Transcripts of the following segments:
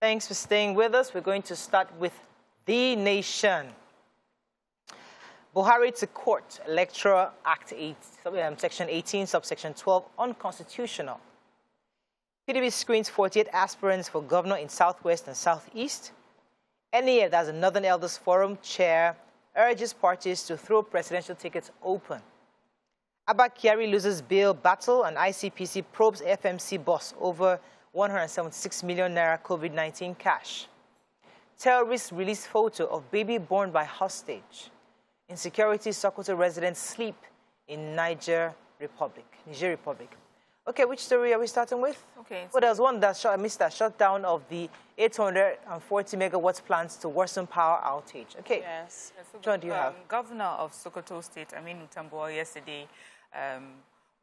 Thanks for staying with us. We're going to start with The Nation. Buhari to court, Electoral Act 8, Section 18, subsection 12, unconstitutional. PDP screens 48 aspirants for governor in Southwest and Southeast. NEF, that's the Northern Elders Forum chair, urges parties to throw presidential tickets open. Abba Kyari loses bail battle, and ICPC probes FMC boss over 176 million naira COVID-19 cash. Terrorists release photo of baby born by hostage. Insecurity, Sokoto residents sleep in Niger Republic. Okay, which story are we starting with? Okay. Well, there was one that I missed, that shutdown of the 840 megawatts plants to worsen power outage. Okay. Yes. So John, do you have? Governor of Sokoto State, Aminu Tambuwal, yesterday,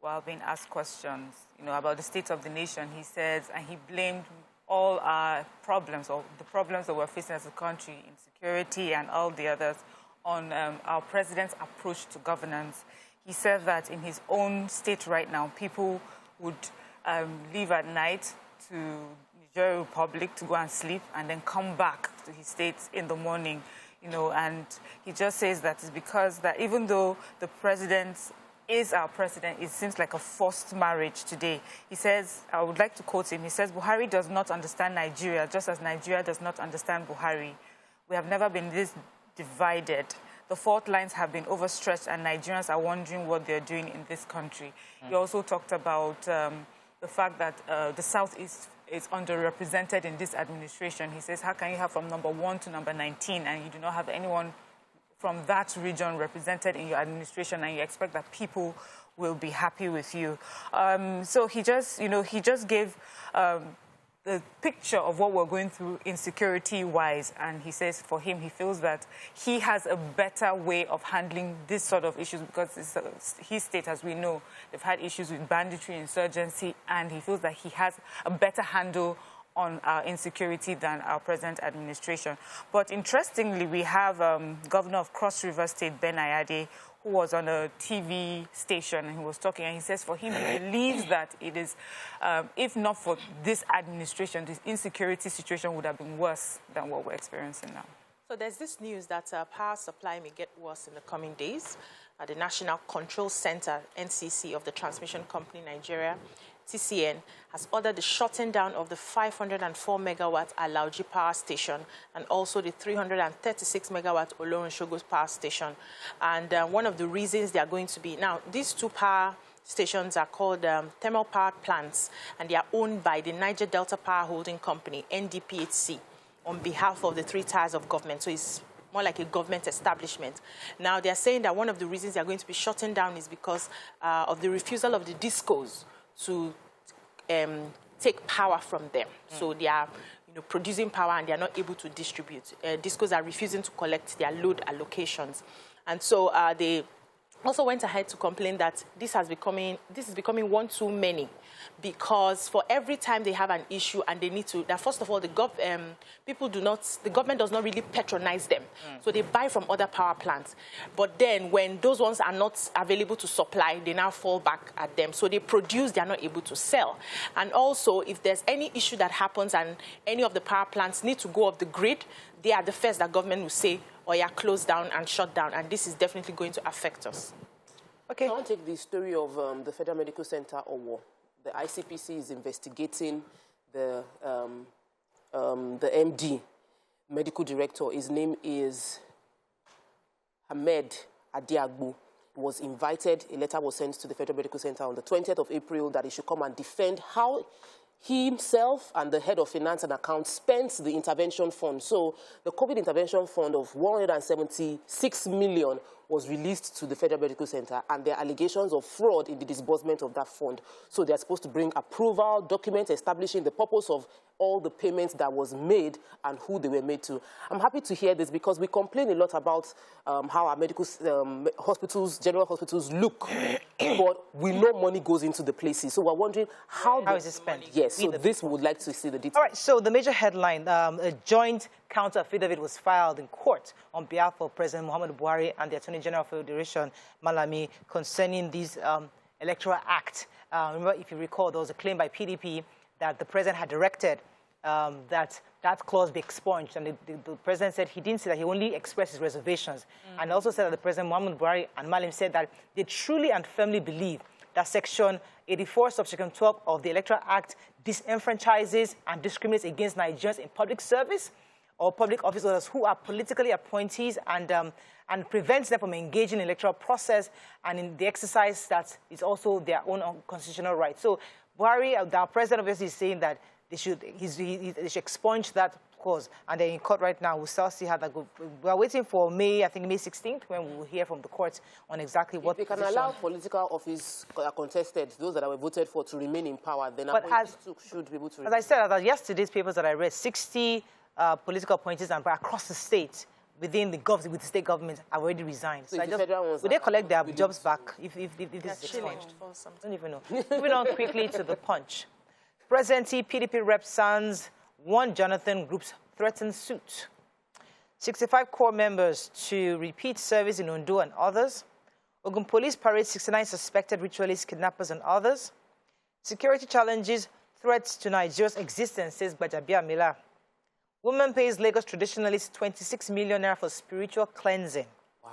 while being asked questions, about the state of the nation, he said, and he blamed all our problems, or the problems that we're facing as a country, insecurity and all the others, on our president's approach to governance. He said that in his own state right now, people would leave at night to Niger Republic to go and sleep and then come back to his state in the morning, and he just says that it's because that even though the president is our president, it seems like a forced marriage today. He says, I would like to quote him, he says, Buhari does not understand Nigeria, just as Nigeria does not understand Buhari. We have never been this divided. The fault lines have been overstretched, and Nigerians are wondering what they're doing in this country. He also talked about the fact that the Southeast is underrepresented in this administration. He says, how can you have from number 1 to number 19 and you do not have anyone from that region represented in your administration, and you expect that people will be happy with you? So he just, he just gave the picture of what we're going through insecurity-wise, and he says for him, he feels that he has a better way of handling this sort of issues because his state, as we know, they've had issues with banditry, insurgency, and he feels that he has a better handle on our insecurity than our present administration. But interestingly, we have Governor of Cross River State, Ben Ayade, who was on a TV station, and he was talking, and he says for him, he believes that it is, if not for this administration, this insecurity situation would have been worse than what we're experiencing now. So there's this news that power supply may get worse in the coming days. The National Control Center, NCC, of the Transmission Company Nigeria, TCN, has ordered the shutting down of the 504 megawatt Alauji power station and also the 336 megawatt Olorunshogo power station. And one of the reasons they are going to be, now these two power stations are called thermal power plants, and they are owned by the Niger Delta Power Holding Company, NDPHC, on behalf of the 3 tiers of government. So it's more like a government establishment. Now they are saying that one of the reasons they are going to be shutting down is because of the refusal of the discos to take power from them. So they are producing power and they are not able to distribute. Discos are refusing to collect their load allocations. And so they also went ahead to complain that this is becoming one too many, because for every time they have an issue and they need to, that first of all, the government does not really patronize them. So they buy from other power plants. But then when those ones are not available to supply, they now fall back at them. So they produce, they are not able to sell. And also, if there's any issue that happens and any of the power plants need to go off the grid, they are the first that government will say, or yeah, close down and shut down, and this is definitely going to affect us. Okay. I want to take the story of the Federal Medical Center Owo. The ICPC is investigating the MD, medical director. His name is Ahmed Adiagbo. He was invited. A letter was sent to the Federal Medical Center on the 20th of April that he should come and defend how he himself and the head of finance and accounts spent the intervention fund. So the COVID intervention fund of 176 million was released to the Federal Medical Center, and there are allegations of fraud in the disbursement of that fund. So they're supposed to bring approval documents establishing the purpose of all the payments that was made and who they were made to. I'm happy to hear this because we complain a lot about how our medical hospitals, general hospitals look, but we know money goes into the places. So we're wondering how is it spent? Yes, so this we would like to see the details. All right, so the major headline, a joint counter affidavit was filed in court on behalf of President Muhammadu Buhari and the Attorney General of the Federation, Malami, concerning this Electoral Act. Remember, if you recall, there was a claim by PDP that the president had directed that clause be expunged. And the president said he didn't say that, he only expressed his reservations. And also said that the president, Muhammad Buhari and Malim, said that they truly and firmly believe that Section 84, subsection 12 of the Electoral Act disenfranchises and discriminates against Nigerians in public service or public office holders who are politically appointees, and prevents them from engaging in the electoral process and in the exercise that is also their own constitutional right. So Buhari, our president, obviously is saying that they should expunge that clause, and they're in court right now. We'll still see how that goes. We're waiting for May 16th, when we will hear from the courts on exactly what. If they can allow political office contested, those that were voted for, to remain in power, then appointees should be able to. As I said, at yesterday's papers that I read, 60 political appointees across the state, within with the state government, have already resigned. So will they collect their jobs back if this is expunged? I don't even know. Moving on quickly to the Punch. Presently, PDP Rep Sans one Jonathan Group's threatened suit. 65 core members to repeat service in Ondo and others. Ogun Police parade 69 suspected ritualists, kidnappers and others. Security challenges, threats to Nigeria's existence, says Bajabia Mila. Woman pays Lagos traditionalists 26 million naira for spiritual cleansing. Wow.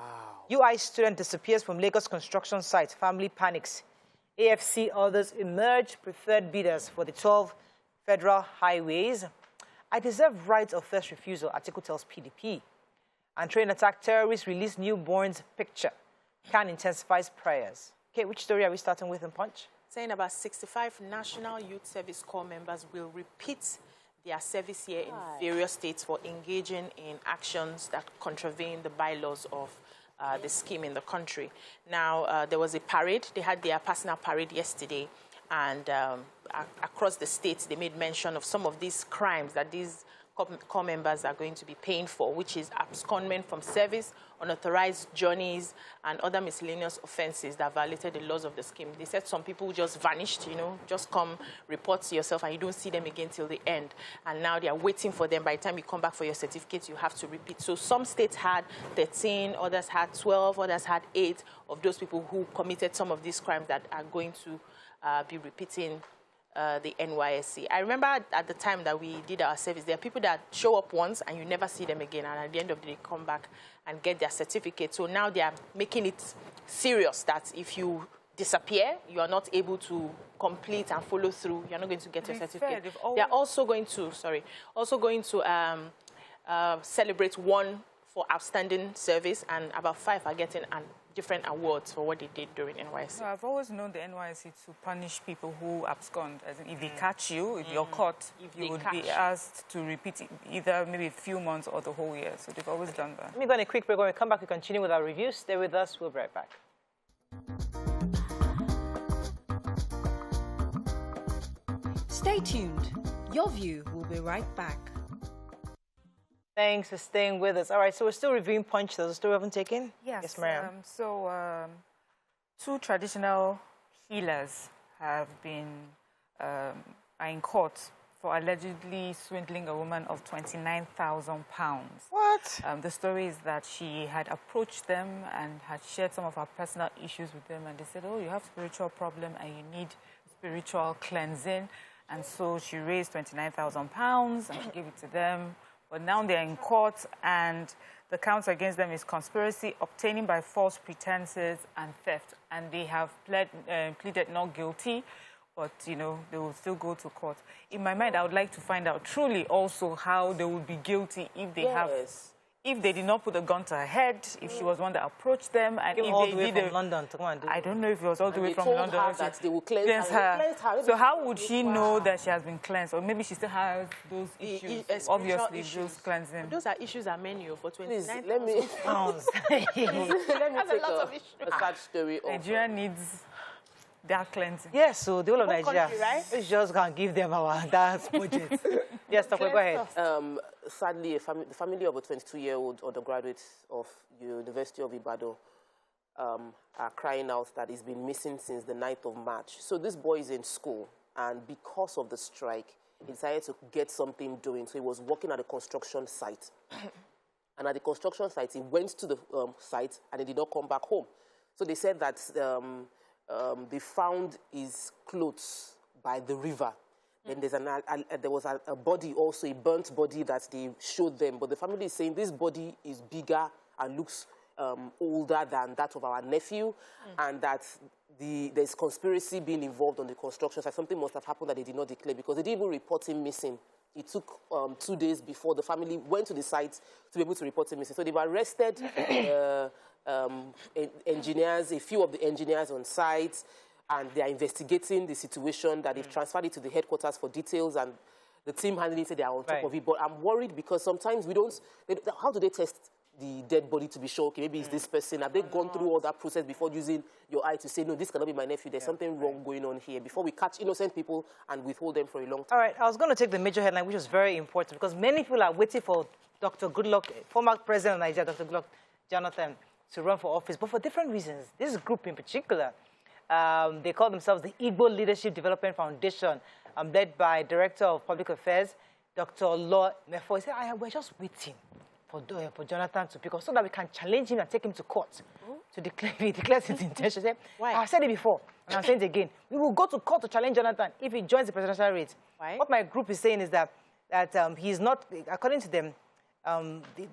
UI student disappears from Lagos construction site. Family panics. AFC others emerge preferred bidders for the 12 federal highways. I deserve right of first refusal, article tells PDP. And train attack terrorists release newborns picture. Can intensifies prayers. Okay, which story are we starting with in Punch? Saying about 65 National Youth Service Corps members will repeat their service here in various states for engaging in actions that contravene the bylaws of the scheme in the country. Now, there was a parade. They had their personal parade yesterday, and across the states, they made mention of some of these crimes that these corps members are going to be paying for, which is abscondment from service, unauthorized journeys, and other miscellaneous offenses that violated the laws of the scheme. They said some people just vanished, just come, report to yourself, and you don't see them again till the end. And now they are waiting for them. By the time you come back for your certificate, you have to repeat. So some states had 13, others had 12, others had 8 of those people who committed some of these crimes that are going to be repeating the NYSC. I remember at the time that we did our service, there are people that show up once and you never see them again, and at the end of the day come back and get their certificate. So now they are making it serious that if you disappear, you are not able to complete and follow through, you're not going to get your certificate. They are also going to, celebrate one for outstanding service, and about 5 are getting different awards for what they did during NYSC. No, I've always known the NYSC to punish people who abscond. As in, if they catch you, if you're caught, you would be asked to repeat it either maybe a few months or the whole year. So they've always done that. Let me go on a quick break. When we come back, we continue with our reviews. Stay with us. We'll be right back. Stay tuned. Your View will be right back. Thanks for staying with us. All right, so we're still reviewing Punch. There's a story we haven't taken? Yes, Mariam. Two traditional healers have been are in court for allegedly swindling a woman of £29,000. What? The story is that she had approached them and had shared some of her personal issues with them, and they said, oh, you have spiritual problem and you need spiritual cleansing. And so she raised £29,000 and she gave it to them. But now they're in court, and the counts against them is conspiracy, obtaining by false pretenses, and theft. And they have pleaded not guilty, but, they will still go to court. In my mind, I would like to find out truly also how they would be guilty if they if they did not put a gun to her head, if she was one that approached them, and if all they the way did from London to come and do I don't know if it was all the way from London. Her that they will cleanse her. So how would she know that she has been cleansed? Or maybe she still has those issues, obviously, those cleansing. Those are issues at menu for 29,000 let me pounds. let me take a sad story of Nigeria needs that cleansing. Yes, so the whole of Nigeria, country, right? We just can't give them that budget. Yes, Tokwe, go ahead. Sadly, the family of a 22-year-old undergraduate of University of Ibadan are crying out that he's been missing since the 9th of March. So this boy is in school, and because of the strike, he decided to get something doing. So he was working at a construction site. And at the construction site, he went to the site, and he did not come back home. So they said that they found his clothes by the river. Then there was a body also, a burnt body that they showed them. But the family is saying this body is bigger and looks older than that of our nephew, and that there's conspiracy being involved on the construction site. Something must have happened that they did not declare, because they didn't even report him missing. It took 2 days before the family went to the site to be able to report him missing. So they've arrested engineers, a few of the engineers on site, and they are investigating the situation, that they've transferred it to the headquarters for details, and the team handling it, they are on top of it. But I'm worried because sometimes we don't, how do they test the dead body to be sure, okay, maybe it's this person? Have they gone through all that process before using your eye to say, no, this cannot be my nephew, there's something wrong going on here, before we catch innocent people and withhold them for a long time? All right, I was going to take the major headline, which was very important, because many people are waiting for Dr. Goodluck, former president of Nigeria, Dr. Goodluck Jonathan, to run for office, but for different reasons. This group in particular, they call themselves the Igbo Leadership Development Foundation, led by Director of Public Affairs, Dr. Law Mefo. He said, we're just waiting for Jonathan to pick up so that we can challenge him and take him to court to declare, he declares his intention. Why? I've said it before, and I'm saying it again. We will go to court to challenge Jonathan if he joins the presidential race. Why? What my group is saying is that he's not, according to them,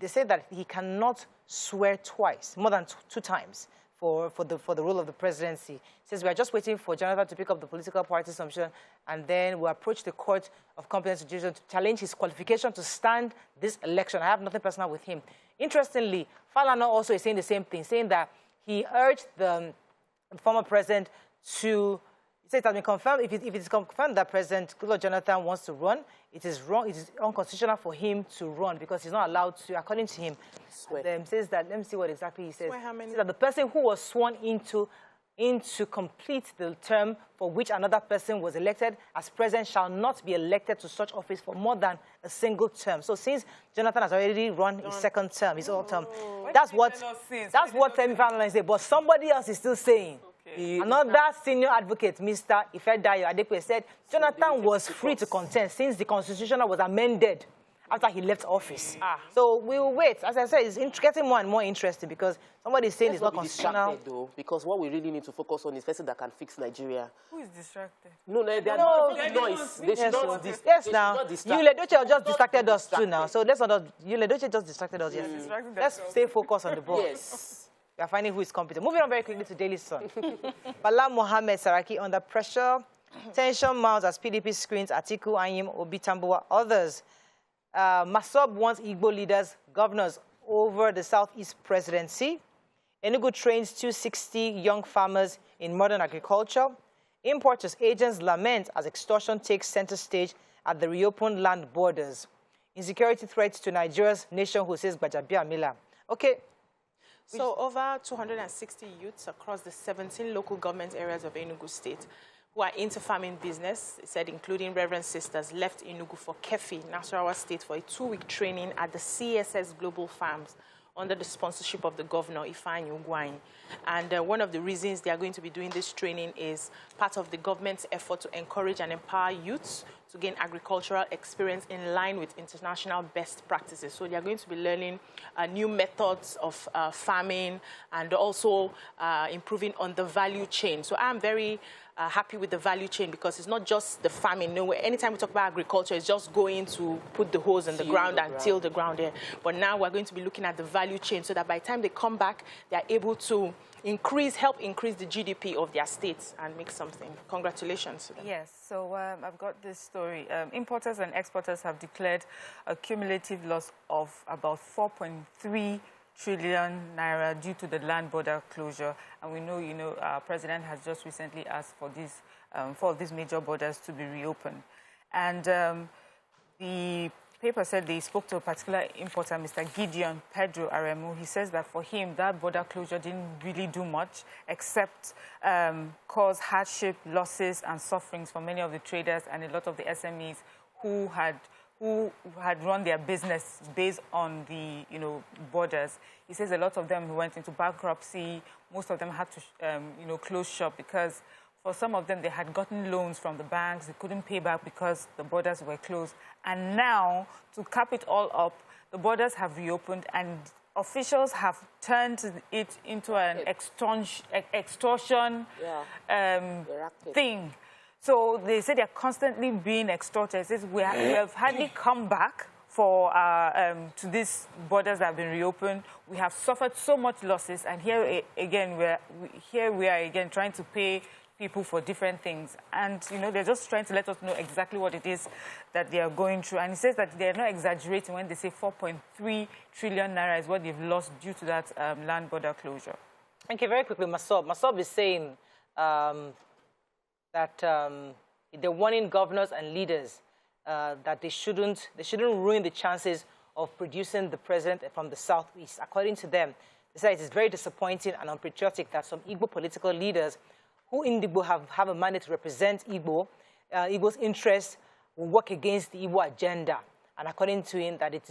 they say that he cannot swear twice, more than two times, for the role of the presidency. He says we are just waiting for Jonathan to pick up the political party assumption, and then we'll approach the Court of Competent Jurisdiction to challenge his qualification to stand this election. I have nothing personal with him. Interestingly, Falana also is saying the same thing, saying that he urged the former president to, he said it has been confirmed, if it is confirmed that President Goodluck Jonathan wants to run, it is wrong, it is unconstitutional for him to run because he's not allowed to, according to him. Says that, let me see what exactly he says. He says that the person who was sworn into complete the term for which another person was elected as president shall not be elected to such office for more than a single term. So since Jonathan has already run his second term, his old term, that's what Femi Falana said. But somebody else is still saying. Another senior advocate, Mr. Ifedayo Adepe, said Jonathan was free to contest since the constitution was amended after he left office. So we will wait. As I said, it's getting more and more interesting because somebody is saying it's not constitutional. Though, because what we really need to focus on is person that can fix Nigeria. Who is distracted? No, they are not noise. They should not distract. Yes, now. Yule Doche just distracted us too now. So let's not. Yule Doche just distracted us. Yes. Let's stay focused on the ball. Yes. We are finding who is competent. Moving on very quickly to Daily Sun. Bala Mohammed Saraki under pressure. Tension mounts as PDP screens Atiku, Anyim, Obi Tambuwa, others. Masob wants Igbo leaders, governors over the Southeast presidency. Enugu trains 260 young farmers in modern agriculture. Importers' agents lament as extortion takes center stage at the reopened land borders. Insecurity threats to Nigeria's nationhood, says Gbajabia Mila. Okay. So over 260 youths across the 17 local government areas of Enugu State who are into farming business, it said including Reverend Sisters, left Enugu for Kefi, Nasarawa State, for a 2-week training at the CSS Global Farms under the sponsorship of the governor, Ifeanyi Ugwuanyi. And one of the reasons they are going to be doing this training is part of the government's effort to encourage and empower youths to gain agricultural experience in line with international best practices. So they are going to be learning new methods of farming and also improving on the value chain. So I'm very happy with the value chain because it's not just the farming. No, anytime we talk about agriculture, it's just going to put the hose in the ground and till the ground there. But now we're going to be looking at the value chain so that by the time they come back, they're able to help increase the GDP of their states and make something. Congratulations to them. Yes, so I've got this story. Importers and exporters have declared a cumulative loss of about 4.3 trillion naira due to the land border closure. And we know, our president has just recently asked for these major borders to be reopened. And the paper said they spoke to a particular importer, Mr. Gideon Pedro Aremu. He says that for him, that border closure didn't really do much except cause hardship, losses, and sufferings for many of the traders and a lot of the SMEs who had run their business based on the borders. He says a lot of them went into bankruptcy. Most of them had to close shop because for some of them they had gotten loans from the banks. They couldn't pay back because the borders were closed. And now, to cap it all up, the borders have reopened and officials have turned it into an extortion thing. So they say they're constantly being extorted. It says we have hardly come back for to these borders that have been reopened. We have suffered so much losses, and here again we are again trying to pay people for different things. And they're just trying to let us know exactly what it is that they are going through. And it says that they're not exaggerating when they say 4.3 trillion naira is what they've lost due to that land border closure. Okay, very quickly, Masob is saying that they're warning governors and leaders that they shouldn't ruin the chances of producing the president from the southeast. According to them, they say it is very disappointing and unpatriotic that some Igbo political leaders who in Igbo have a mandate to represent Igbo's interests will work against the Igbo agenda. And according to him, that it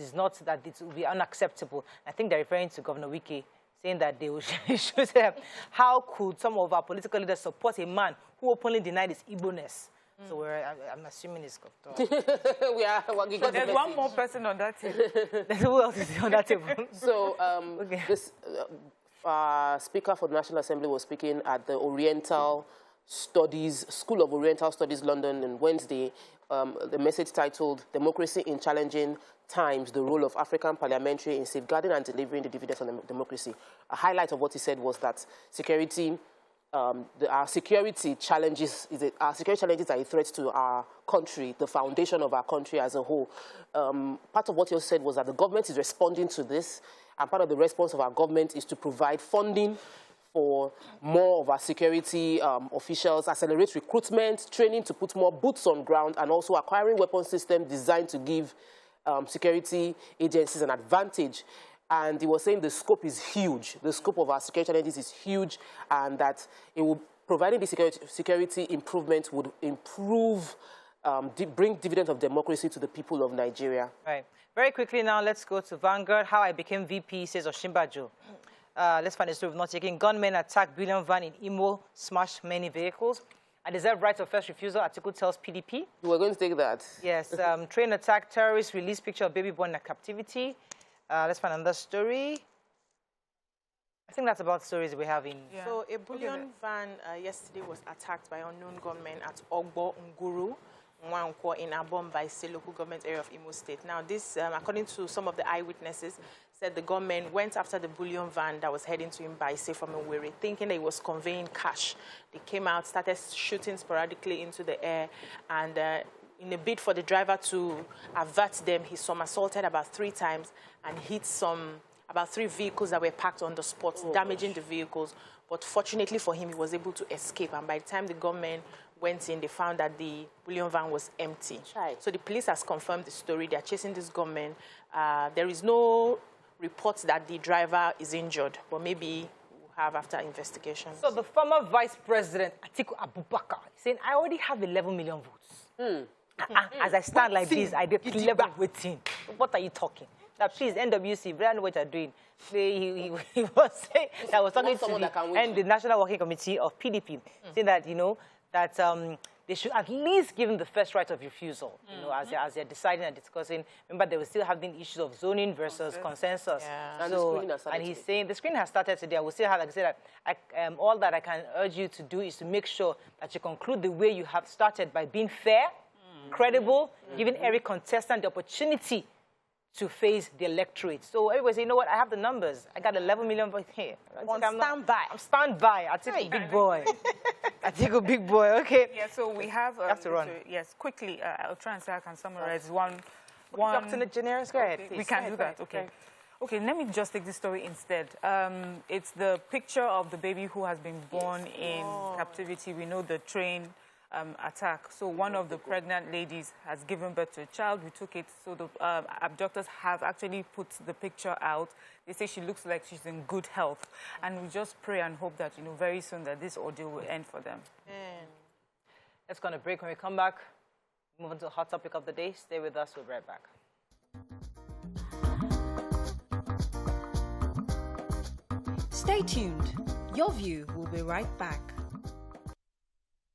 will be unacceptable. I think they're referring to Governor Wike, saying that they should how could some of our political leaders support a man who openly denied his Igbo-ness? So I'm assuming it's There's one more person on that table. Who else is on that table? So this Speaker for the National Assembly was speaking at the School of Oriental Studies, London, on Wednesday. The message titled "Democracy in Challenging Times: The Role of African Parliamentary in Safeguarding and Delivering the Dividends on Democracy." A highlight of what he said was that our security challenges are a threat to our country, the foundation of our country as a whole. Part of what he said was that the government is responding to this, and part of the response of our government is to provide funding for more of our security officials, accelerate recruitment, training to put more boots on ground, and also acquiring weapon systems designed to give security agencies an advantage. And he was saying the scope is huge. The scope of our security challenges is huge, and that it will, providing the security improvement would improve, bring dividends of democracy to the people of Nigeria. Right. Very quickly now, let's go to Vanguard. How I became VP, says Oshimbajo. Let's find a story of not taking. Gunmen attack Bullion van in Imo, smash many vehicles. I deserve right of first refusal, article tells PDP. You were going to take that. Yes. Train attack, terrorists release picture of baby born in captivity. Let's find another story. I think that's about stories we have in. Yeah. So a bullion van yesterday was attacked by unknown gunmen at Ogbo Nguru, Nwankwo in Abom by Ise local government area of Imo State. Now this, according to some of the eyewitnesses, said the gunmen went after the bullion van that was heading to him by Ise from Owerri, thinking that he was conveying cash. They came out, started shooting sporadically into the air, and in a bid for the driver to avert them, he somersaulted about 3 times and hit about 3 vehicles that were parked on the spot, damaging the vehicles. But fortunately for him, he was able to escape. And by the time the gunmen went in, they found that the bullion van was empty. Right. So the police has confirmed the story. They are chasing this gunman. There is no reports that the driver is injured, but maybe we'll have after investigation. So the former Vice President, Atiku Abubakar, saying, I already have 11 million votes. As I stand like this, I did 11 waiting. What are you talking? Now, please, NWC, I know what you're doing. He was saying that I was talking to the National Working Committee of PDP, saying that, that they should at least give him the first right of refusal, as they're deciding and discussing. Remember, they were still having issues of zoning versus consensus. Yeah. And he's saying the screening has started today. I will still have, like I said, all that I can urge you to do is to make sure that you conclude the way you have started by being fair, credible, giving every contestant the opportunity to face the electorate. So everybody say, you know what, I have the numbers. I got 11 million votes here. On standby. I'm standby. I take a big boy. I take a big boy, okay. Yeah, so we have... have to run. Yes, quickly, I'll try and say I can summarize one... Dr. Generous, go ahead, please. We can do that, okay. Okay, let me just take this story instead. It's the picture of the baby who has been born in captivity. We know the train attack. So one of the pregnant ladies has given birth to a child. We took it. So the abductors have actually put the picture out. They say she looks like she's in good health. And we just pray and hope that, very soon that this ordeal will end for them. Let's go on a break. When we come back, move on to the hot topic of the day. Stay with us. We'll be right back. Stay tuned. Your View will be right back.